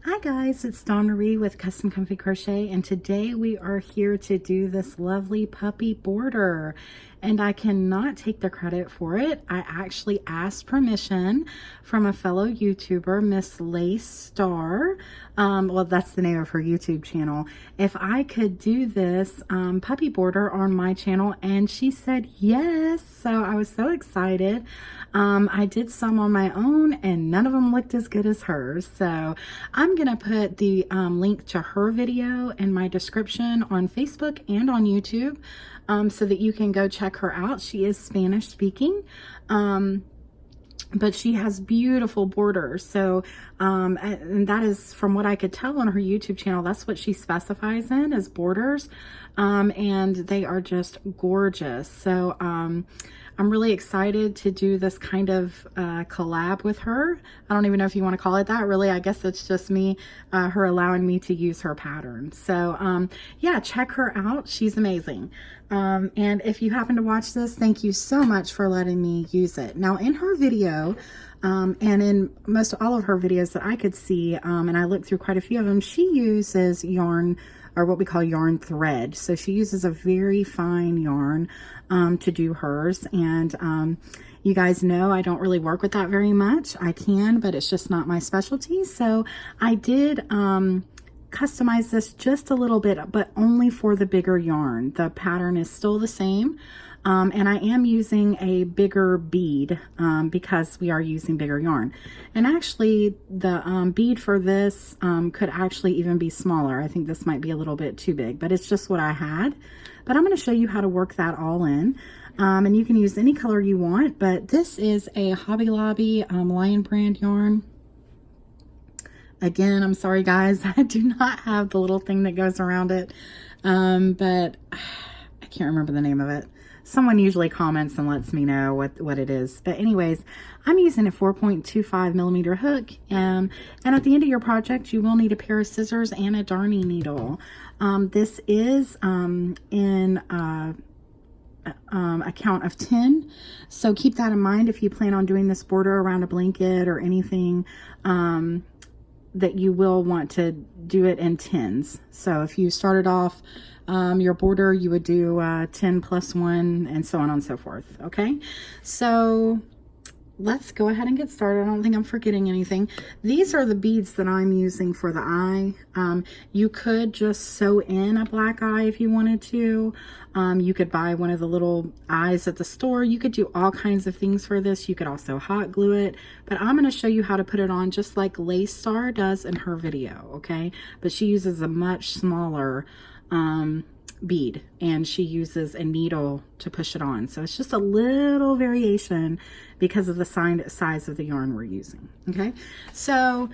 Hi guys, it's Dawn Marie with Custom Comfy Crochet, and today we are here to do this lovely puppy border, and I cannot take the credit for it. I actually asked permission from a fellow YouTuber, Miss Lace Star. Well, that's the name of her YouTube channel, if I could do this puppy border on my channel, and she said yes. So I was so excited. I did some on my own and none of them looked as good as hers. So I'm gonna put the link to her video in my description on Facebook and on YouTube, so that you can go check her out. She is Spanish speaking. But she has beautiful borders. So, and that is, from what I could tell on her YouTube channel, that's what she specifies in, is borders. And they are just gorgeous. So, I'm really excited to do this kind of collab with her. I don't even know if you want to call it that. Really, I guess it's just me, her allowing me to use her pattern. So yeah, check her out. She's amazing. And if you happen to watch this, thank you so much for letting me use it. Now in her video, and in most all of her videos that I could see, and I looked through quite a few of them, she uses yarn, or what we call yarn thread. So she uses a very fine yarn to do hers. And you guys know I don't really work with that very much. I can, but it's just not my specialty. So I did customize this just a little bit, but only for the bigger yarn. The pattern is still the same. And I am using a bigger bead because we are using bigger yarn. And actually the bead for this could actually even be smaller. I think this might be a little bit too big, but it's just what I had. But I'm going to show you how to work that all in. And you can use any color you want, but this is a Hobby Lobby Lion brand yarn. Again, I'm sorry guys, I do not have the little thing that goes around it, but I can't remember the name of it. Someone usually comments and lets me know what it is. But anyways, I'm using a 4.25 millimeter hook. And at the end of your project, you will need a pair of scissors and a darning needle. This is in a count of 10. So keep that in mind if you plan on doing this border around a blanket or anything, that you will want to do it in 10s. So if you started off your border, you would do 10 plus 1 and so on and so forth. Okay, so let's go ahead and get started. I don't think I'm forgetting anything. These are the beads that I'm using for the eye. You could just sew in a black eye if you wanted to. You could buy one of the little eyes at the store. You could do all kinds of things for this. You could also hot glue it, but I'm going to show you how to put it on just like Lace Star does in her video. Okay, but she uses a much smaller bead, and she uses a needle to push it on. So it's just a little variation because of the size of the yarn we're using. Okay, so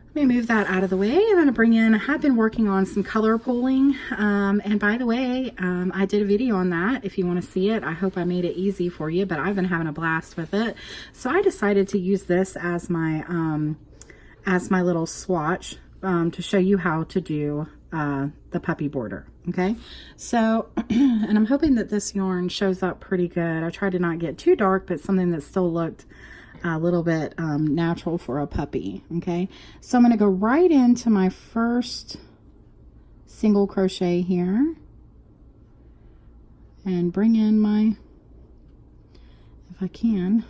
let me move that out of the way. I'm going to bring in, I have been working on some color pooling, and by the way, I did a video on that. If you want to see it, I hope I made it easy for you, but I've been having a blast with it. So I decided to use this as my little swatch to show you how to do the puppy border. Okay, so and I'm hoping that this yarn shows up pretty good. I tried to not get too dark, but something that still looked a little bit natural for a puppy. Okay, so I'm going to go right into my first single crochet here and bring in my, if I can,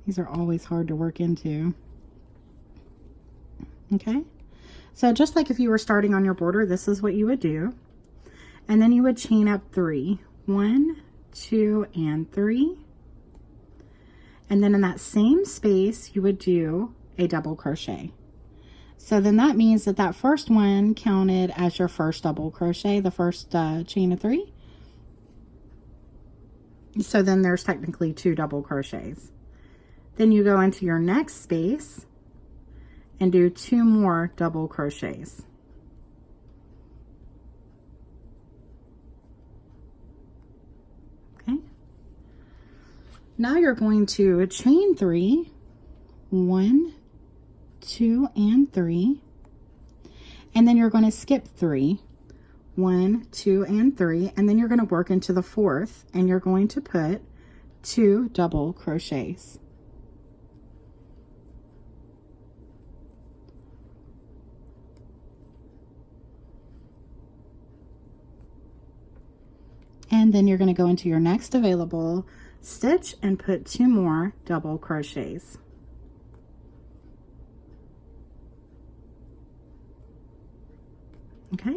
these are always hard to work into. Okay, so just like if you were starting on your border, this is what you would do. And then you would chain up 3. 1, 2, and 3. And then in that same space, you would do a double crochet. So then that means that that first one counted as your first double crochet, the first chain of 3. So then there's technically 2 double crochets. Then you go into your next space and do 2 more double crochets. Okay. Now you're going to chain 3, 1, 2, and 3, and then you're going to skip 3, 1, 2, and 3, and then you're going to work into the 4th, and you're going to put 2 double crochets. and then you're going to go into your next available stitch and put 2 more double crochets. Okay,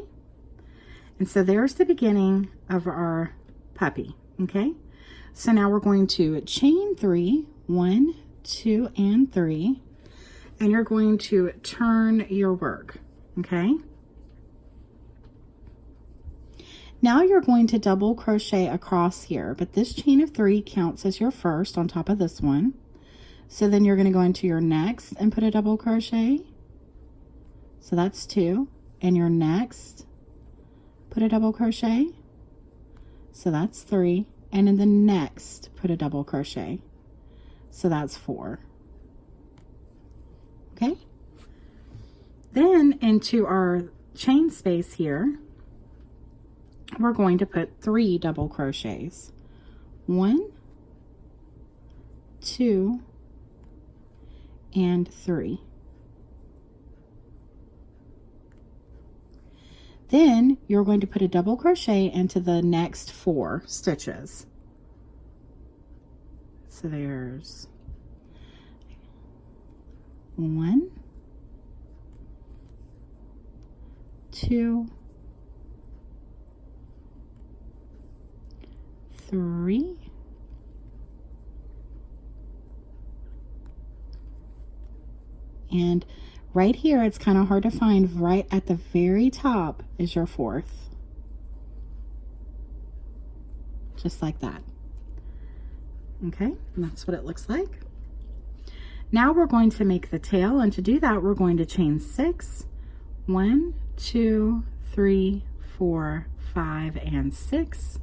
and so there's the beginning of our puppy. Okay, so now we're going to chain 3, 1, 2, and 3, and you're going to turn your work. Okay, now you're going to double crochet across here, but this chain of 3 counts as your first on top of this one. So then you're going to go into your next and put a double crochet. So that's 2. And your next, put a double crochet. So that's 3. And in the next, put a double crochet. So that's 4. Okay. Then into our chain space here, we're going to put 3 double crochets. 1, 2, and 3. Then you're going to put a double crochet into the next 4 stitches. So there's 1, 2, 3, and right here it's kind of hard to find. Right at the very top is your 4th, just like that. Okay, and that's what it looks like. Now we're going to make the tail, and to do that we're going to chain 6, 1, 2, 3, 4, 5, and 6.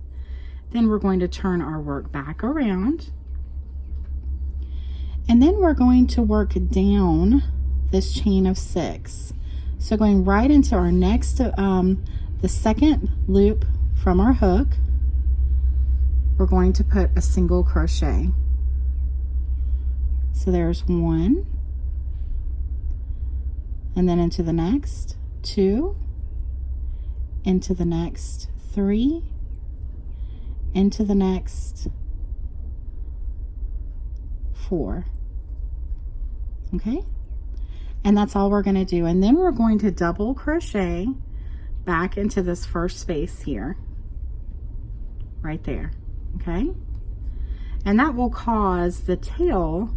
Then we're going to turn our work back around, and then we're going to work down this chain of 6. So going right into our next, the second loop from our hook, we're going to put a single crochet. So there's 1, and then into the next 2, into the next 3, into the next 4. Okay, and that's all we're going to do. And then we're going to double crochet back into this first space here, right there. Okay, and that will cause the tail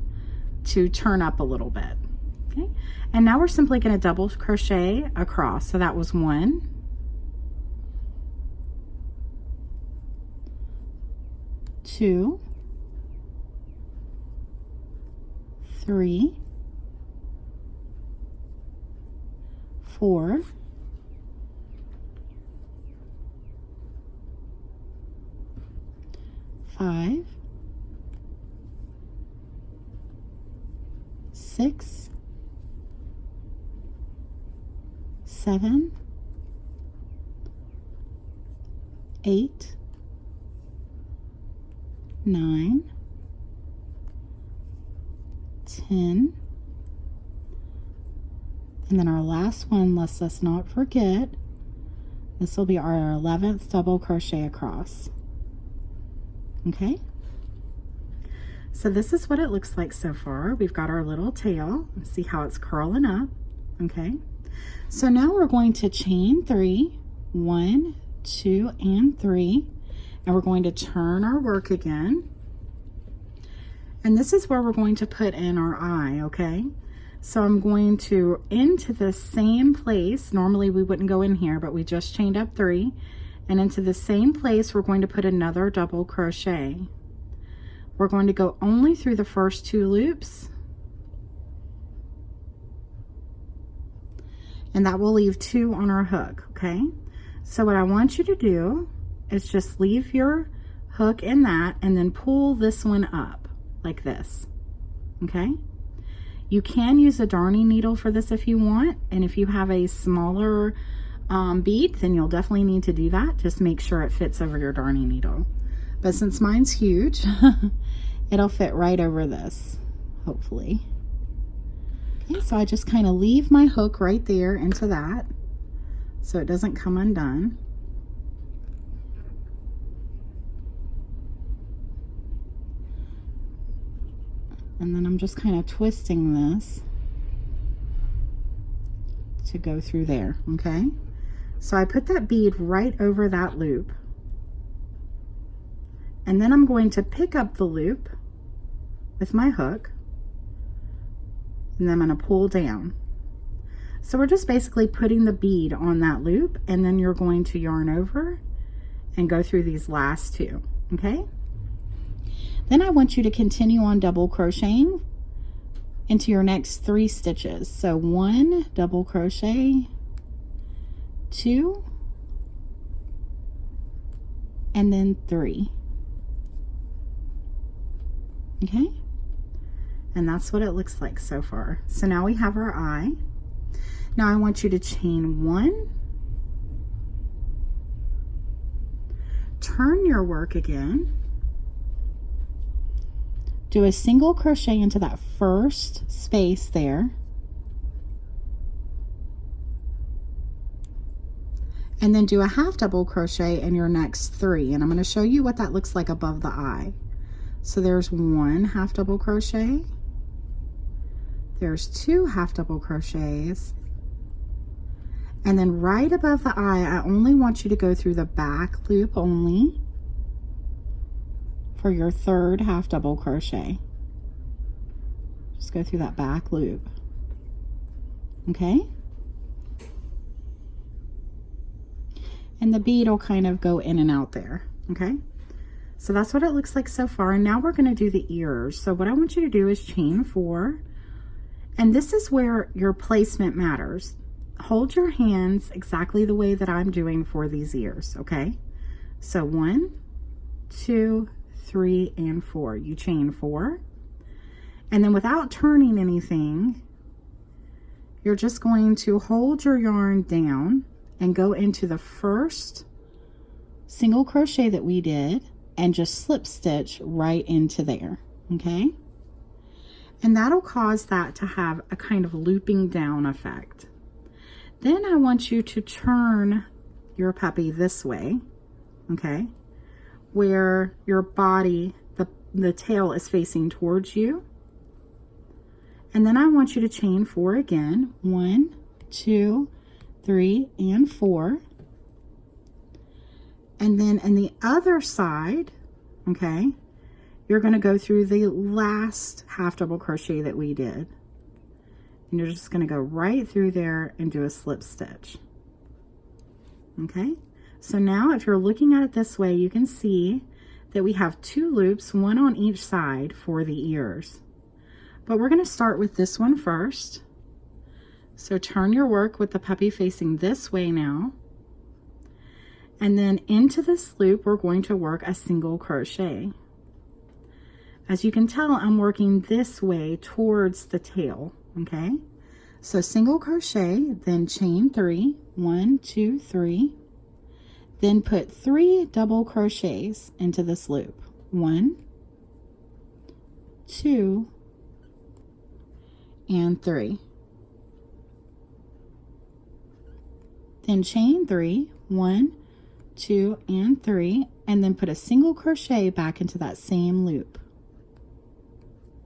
to turn up a little bit. Okay, and now we're simply going to double crochet across. So that was 1, 2, 3, 4, 5, 6, 7, 8, 9, 10, and then our last one, let's not forget, this will be our 11th double crochet across. Okay, so this is what it looks like so far. We've got our little tail. See how it's curling up. Okay, so now we're going to chain 3, 1, 2, and 3, and we're going to turn our work again, and this is where we're going to put in our eye. Okay, so I'm going to into the same place. Normally we wouldn't go in here, but we just chained up 3, and into the same place we're going to put another double crochet. We're going to go only through the first 2 loops, and that will leave 2 on our hook. Okay, so what I want you to do is just leave your hook in that and then pull this one up like this. Okay, you can use a darning needle for this if you want, and if you have a smaller bead, then you'll definitely need to do that. Just make sure it fits over your darning needle, but since mine's huge it'll fit right over this, hopefully. Okay, so I just kind of leave my hook right there into that so it doesn't come undone. And then I'm just kind of twisting this to go through there, okay? So I put that bead right over that loop. And then I'm going to pick up the loop with my hook, and then I'm going to pull down. So we're just basically putting the bead on that loop, and then you're going to yarn over and go through these last two, okay? Then I want you to continue on double crocheting into your next 3 stitches. So 1 double crochet, 2, and then 3. Okay, and that's what it looks like so far. So now we have our eye. Now I want you to chain 1, turn your work again, do a single crochet into that first space there, and then do a half double crochet in your next 3, and I'm going to show you what that looks like above the eye. So there's 1 half double crochet, there's 2 half double crochets, and then right above the eye, I only want you to go through the back loop only for your 3rd half double crochet. Just go through that back loop, okay? And the bead will kind of go in and out there, okay? So that's what it looks like so far. And now we're going to do the ears. So what I want you to do is chain 4. And this is where your placement matters. Hold your hands exactly the way that I'm doing for these ears, okay? So 1, 2, 3, and 4. You chain 4. And then without turning anything, you're just going to hold your yarn down and go into the first single crochet that we did and just slip stitch right into there, okay? And that'll cause that to have a kind of looping down effect. Then I want you to turn your puppy this way, okay? Where your body, the tail is facing towards you. And then I want you to chain 4 again. 1, 2, 3, and 4. And then in the other side, okay, you're going to go through the last half double crochet that we did. And you're just going to go right through there and do a slip stitch. Okay, so now if you're looking at it this way, you can see that we have 2 loops, 1 on each side for the ears. But we're going to start with this one first. So turn your work with the puppy facing this way now. And then into this loop, we're going to work a single crochet. As you can tell, I'm working this way towards the tail, okay? So single crochet, then chain 3, 1, 2, 3. Then put 3 double crochets into this loop. 1, 2, and 3. Then chain 3, 1, 2, and 3, and then put a single crochet back into that same loop.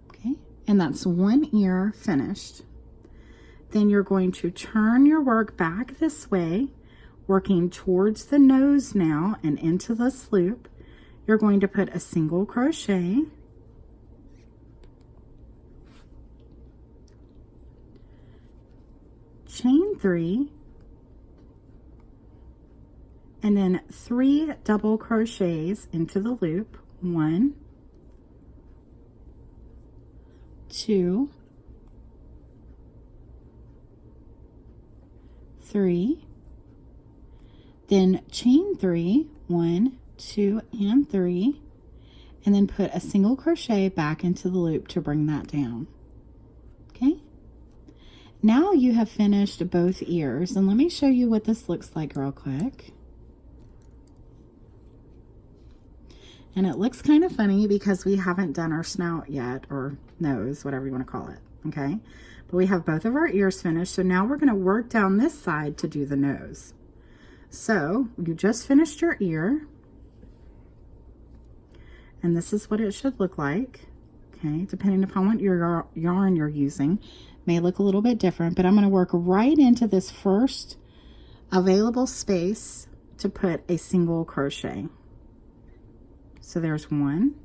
Okay, and that's 1 ear finished. Then you're going to turn your work back this way, working towards the nose now and into this loop. You're going to put a single crochet, chain 3, and then 3 double crochets into the loop. 1, 2, 3, then chain 3, 1, 2, and 3, and then put a single crochet back into the loop to bring that down. Okay, now you have finished both ears, and let me show you what this looks like real quick. And it looks kind of funny because we haven't done our snout yet, or nose, whatever you want to call it, okay? But we have both of our ears finished, so now we're going to work down this side to do the nose. So you just finished your ear, and this is what it should look like, Okay, depending upon what your yarn you're using, may look a little bit different, but I'm going to work right into this first available space to put a single crochet. So there's one.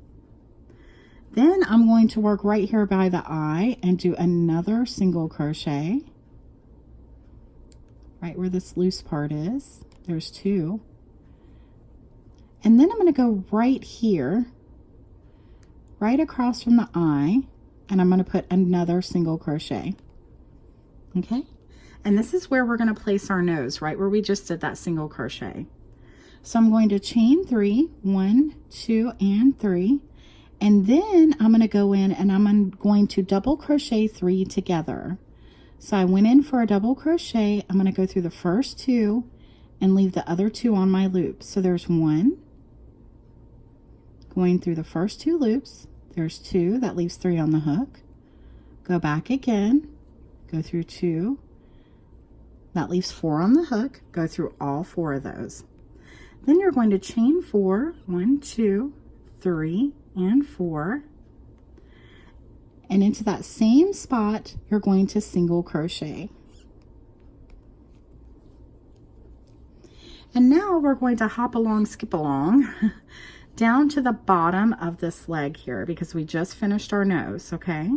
Then I'm going to work right here by the eye and do another single crochet right where this loose part is. There's two. And then I'm going to go right here, right across from the eye, and I'm going to put another single crochet. Okay, and this is where we're going to place our nose, right where we just did that single crochet. So I'm going to chain 3, 1, 2, and 3, and then I'm going to go in and I'm going to double crochet 3 together. So I went in for a double crochet. I'm going to go through the first 2 and leave the other 2 on my loop. So there's 1, going through the first 2 loops, there's 2, that leaves 3 on the hook, go back again, go through 2, that leaves 4 on the hook, go through all 4 of those. Then you're going to chain 4, 1, 2, 3, and 4, and into that same spot you're going to single crochet. And now we're going to hop along, skip along down to the bottom of this leg here because we just finished our nose. Okay,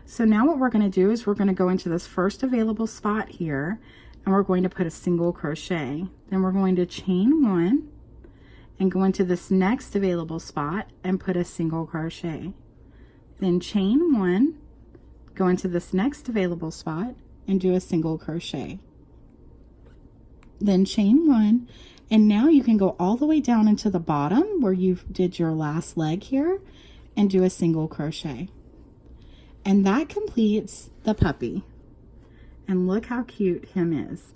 so now what we're going to do is we're going to go into this first available spot here and we're going to put a single crochet. Then we're going to chain 1 and go into this next available spot and put a single crochet. Then chain 1, go into this next available spot and do a single crochet. Then chain 1, and now you can go all the way down into the bottom where you did your last leg here and do a single crochet. And that completes the puppy. And look how cute him is.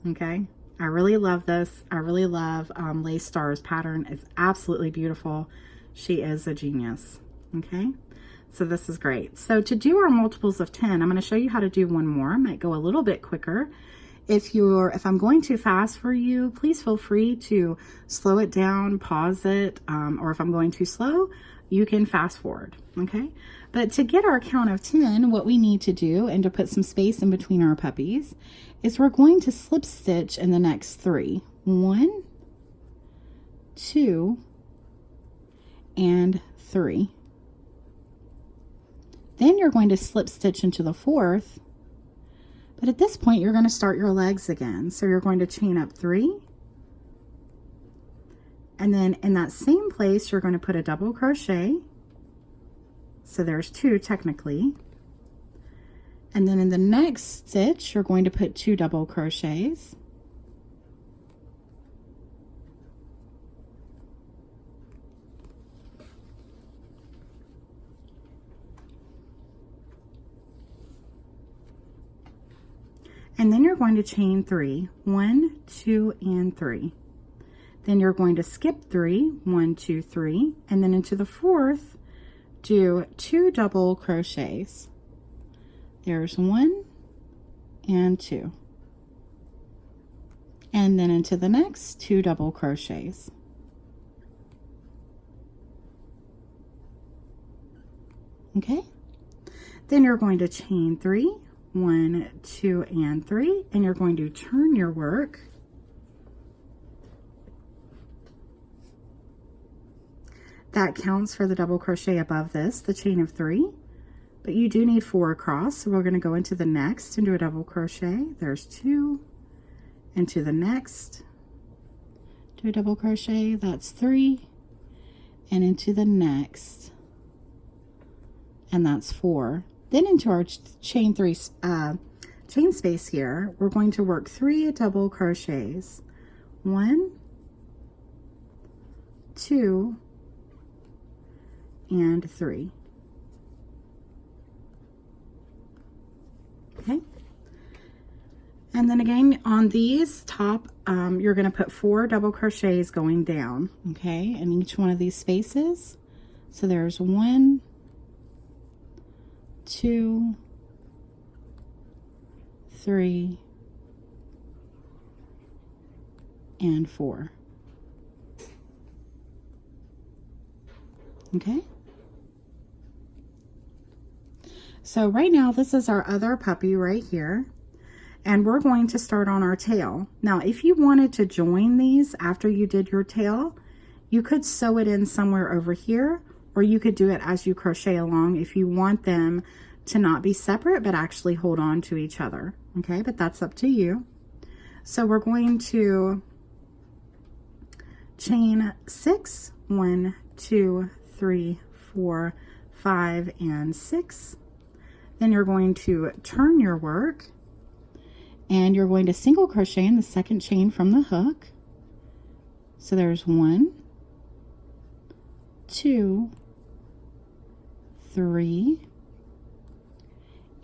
Okay, I really love this. I really love Lace Star's pattern. It's absolutely beautiful. She is a genius. Okay, so this is great. So to do our multiples of 10, I'm going to show you how to do one more. I might go a little bit quicker. If I'm going too fast for you, please feel free to slow it down, pause it, or if I'm going too slow, you can fast forward. Okay, but to get our count of 10, what we need to do, and to put some space in between our puppies, is we're going to slip stitch in the next 3. 1, 2, and 3. Then you're going to slip stitch into the 4th, but at this point you're going to start your legs again. So you're going to chain up 3, and then in that same place you're going to put a double crochet. So there's 2 technically, and then in the next stitch you're going to put 2 double crochets, and then you're going to chain 3, 1, 2, and 3. Then you're going to skip 3, 1, 2, 3, and then into the 4th do 2 double crochets. There's 1 and 2, and then into the next 2 double crochets. Okay, then you're going to chain 3, 1, 2, and 3, and you're going to turn your work. That counts for the double crochet above this, the chain of 3, but you do need 4 across, so we're going to go into the next and do a double crochet. There's 2, into the next, do a double crochet, that's 3, and into the next, and that's 4. Then into our chain space here, we're going to work 3 double crochets. 1, 2, and 3. Okay, and then again on these top you're going to put 4 double crochets going down, okay, in each one of these spaces. So there's 1, 2, 3, and 4. Okay, So right now, this is our other puppy right here, and we're going to start on our tail. Now, if you wanted to join these after you did your tail, you could sew it in somewhere over here, or you could do it as you crochet along if you want them to not be separate, but actually hold on to each other. Okay, but that's up to you. So we're going to chain 6, 1, 2, 3, 4, 5, and 6. Then you're going to turn your work, and you're going to single crochet in the second chain from the hook. So there's 1, 2, 3,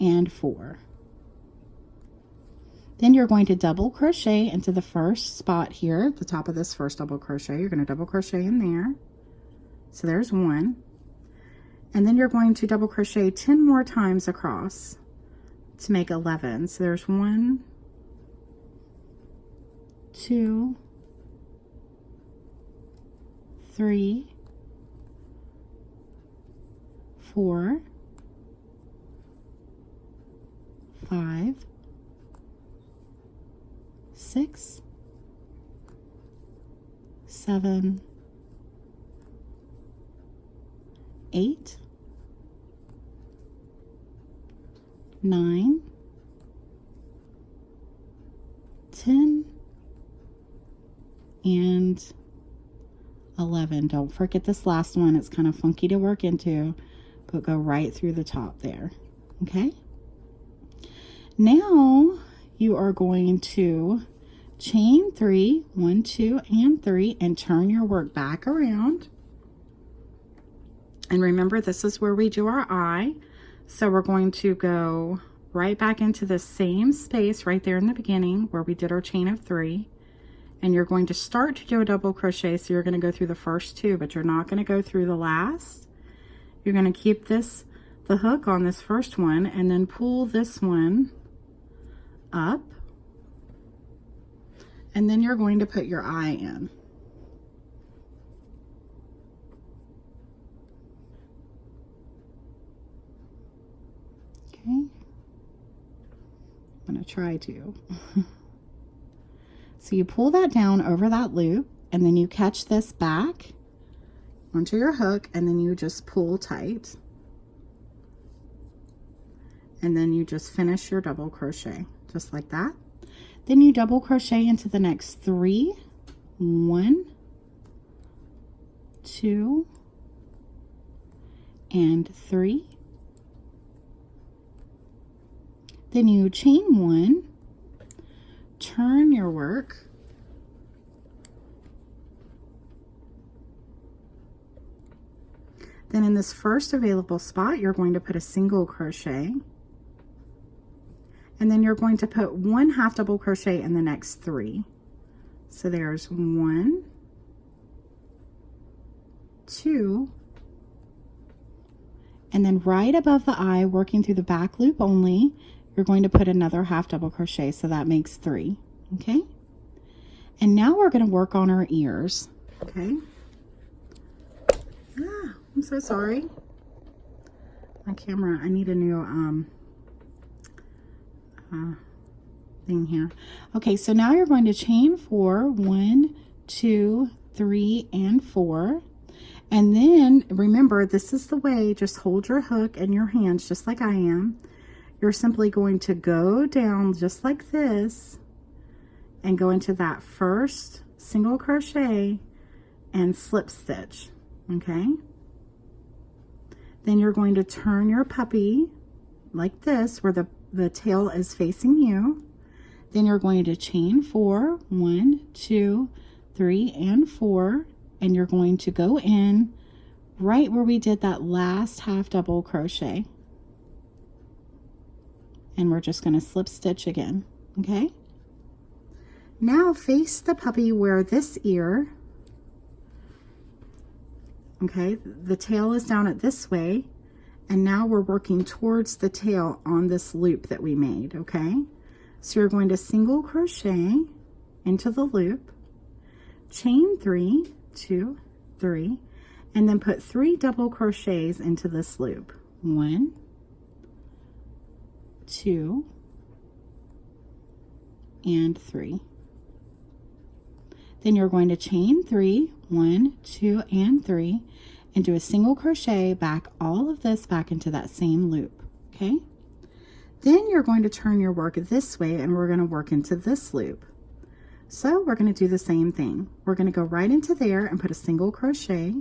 and 4. Then you're going to double crochet into the first spot here at the top of this first double crochet. You're going to double crochet in there. So there's 1. And then you're going to double crochet 10 more times across to make 11. So there's 1, 2, 3, 4, 5, 6, 7, 8, 9, 10, and 11. Don't forget this last one. It's kind of funky to work into, but go right through the top there. Okay? Now you are going to chain 3, 1, 2, and 3, and turn your work back around. And remember, this is where we do our eye. So we're going to go right back into the same space right there in the beginning where we did our chain of 3. And you're going to start to do a double crochet. So you're going to go through the first 2, but you're not going to go through the last. You're going to keep the hook on this first one, and then pull this one up. And then you're going to put your eye in. Okay, I'm going to try to. So you pull that down over that loop, and then you catch this back onto your hook, and then you just pull tight. And then you just finish your double crochet, just like that. Then you double crochet into the next 3, 1, 2, and 3. Then you chain 1, turn your work, then in this first available spot you're going to put a single crochet, and then you're going to put 1 half double crochet in the next 3. So there's 1, 2, and then right above the eye, working through the back loop only, you're going to put another half double crochet, so that makes 3. Okay, and now we're going to work on our ears. Okay, I'm so sorry, my camera, I need a new thing here. Okay, so now you're going to chain 4, 1, 2, 3, and 4. And then remember, this is the way, just hold your hook in your hands just like I am. You're simply going to go down just like this and go into that first single crochet and slip stitch. Okay, then you're going to turn your puppy like this where the tail is facing you. Then you're going to chain 4, 1, 2, 3, and 4, and you're going to go in right where we did that last half double crochet, and we're just going to slip stitch again. Okay, now face the puppy where this ear, okay, the tail is down it this way, and now we're working towards the tail on this loop that we made. Okay, so you're going to single crochet into the loop, chain 3, 2, 3, and then put 3 double crochets into this loop. 1, 2, and 3. Then you're going to chain 3, 1, 2, and 3, and do a single crochet back all of this back into that same loop. Okay, then you're going to turn your work this way, and we're going to work into this loop. So we're going to do the same thing. We're going to go right into there and put a single crochet,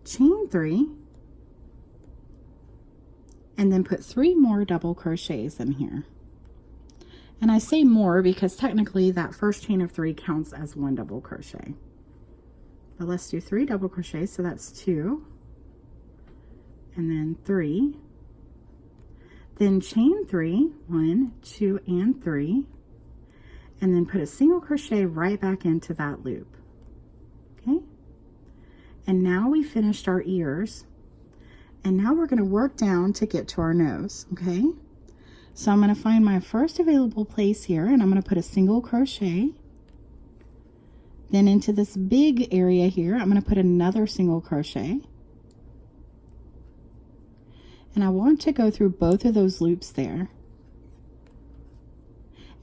chain 3, and then put 3 more double crochets in here. And I say more because technically that first chain of 3 counts as 1 double crochet. But let's do 3 double crochets, so that's 2, and then 3, then chain 3, 1, 2, and 3, and then put a single crochet right back into that loop. Okay, and now we finished our ears, and now we're going to work down to get to our nose. Okay, so I'm going to find my first available place here, and I'm going to put a single crochet. Then into this big area here, I'm going to put another single crochet. And I want to go through both of those loops there.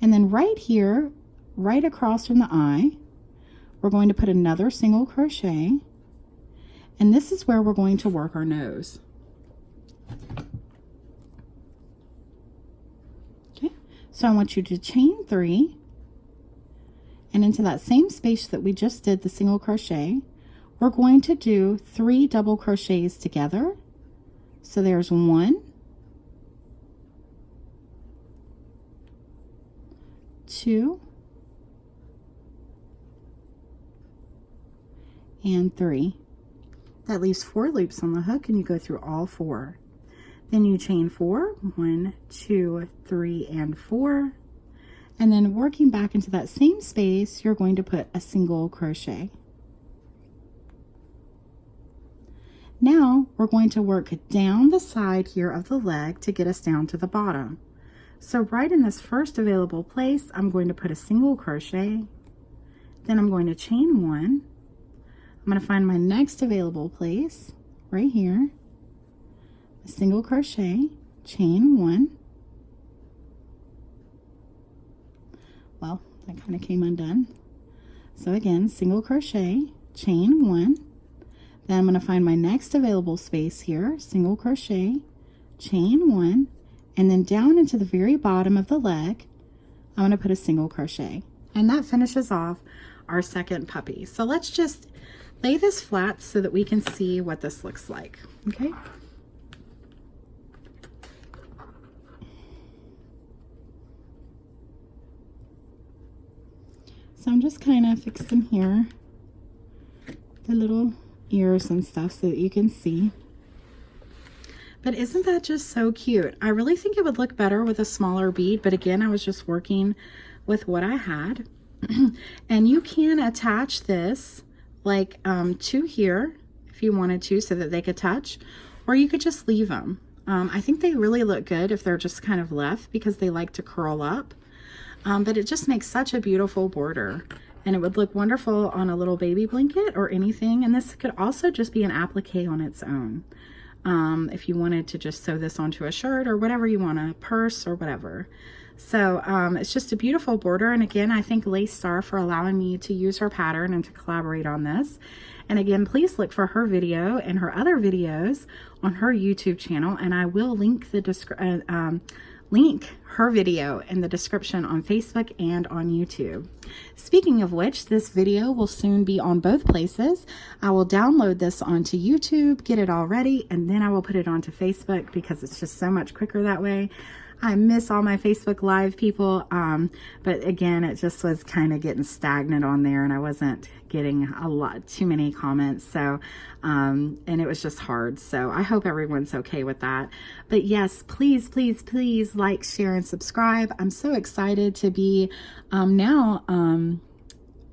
And then right here, right across from the eye, we're going to put another single crochet. And this is where we're going to work our nose. Okay, so I want you to chain 3, and into that same space that we just did the single crochet, we're going to do 3 double crochets together. So there's 1, 2, and 3. That leaves 4 loops on the hook, and you go through all 4. Then you chain 4, 1, 2, 3, and 4. And then working back into that same space, you're going to put a single crochet. Now we're going to work down the side here of the leg to get us down to the bottom. So right in this first available place, I'm going to put a single crochet. Then I'm going to chain 1. I'm going to find my next available place right here, a single crochet, chain 1. Well, that kind of came undone. So again, single crochet, chain 1. Then I'm going to find my next available space here, single crochet, chain 1, and then down into the very bottom of the leg, I'm going to put a single crochet. And that finishes off our second puppy. So let's just lay this flat so that we can see what this looks like. Okay. So I'm just kind of fixing here the little ears and stuff so that you can see. But isn't that just so cute? I really think it would look better with a smaller bead, but again, I was just working with what I had. And you can attach this like to here if you wanted to, so that they could touch, or you could just leave them. I think they really look good if they're just kind of left, because they like to curl up. But it just makes such a beautiful border, and it would look wonderful on a little baby blanket or anything. And this could also just be an applique on its own. If you wanted to just sew this onto a shirt or whatever you want, a purse or whatever. So it's just a beautiful border. And again, I thank Lace Star for allowing me to use her pattern and to collaborate on this. And again, please look for her video and her other videos on her YouTube channel, and I will link the link her video in the description on Facebook and on YouTube. Speaking of which, this video will soon be on both places. I will download this onto YouTube, get it all ready, and then I will put it onto Facebook, because it's just so much quicker that way. I miss all my Facebook Live people, but again, it just was kind of getting stagnant on there, and I wasn't getting too many comments, so and it was just hard. So I hope everyone's okay with that. But yes, please, please, please like, share, and subscribe. I'm so excited to be now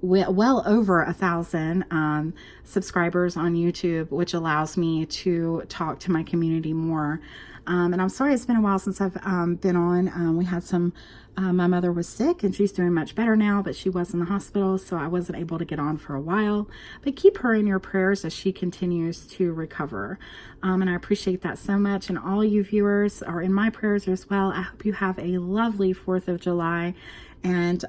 well over 1,000 subscribers on YouTube, which allows me to talk to my community more. And I'm sorry it's been a while since I've been on. We had some, my mother was sick and she's doing much better now, but she was in the hospital, so I wasn't able to get on for a while. But keep her in your prayers as she continues to recover. And I appreciate that so much. And all you viewers are in my prayers as well. I hope you have a lovely 4th of July. And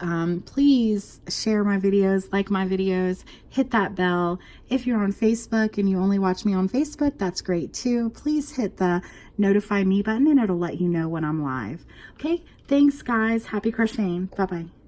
please share my videos, like my videos, hit that bell. If you're on Facebook and you only watch me on Facebook, that's great too. Please hit the notify me button and it'll let you know when I'm live. Okay, thanks guys. Happy crocheting. Bye-bye.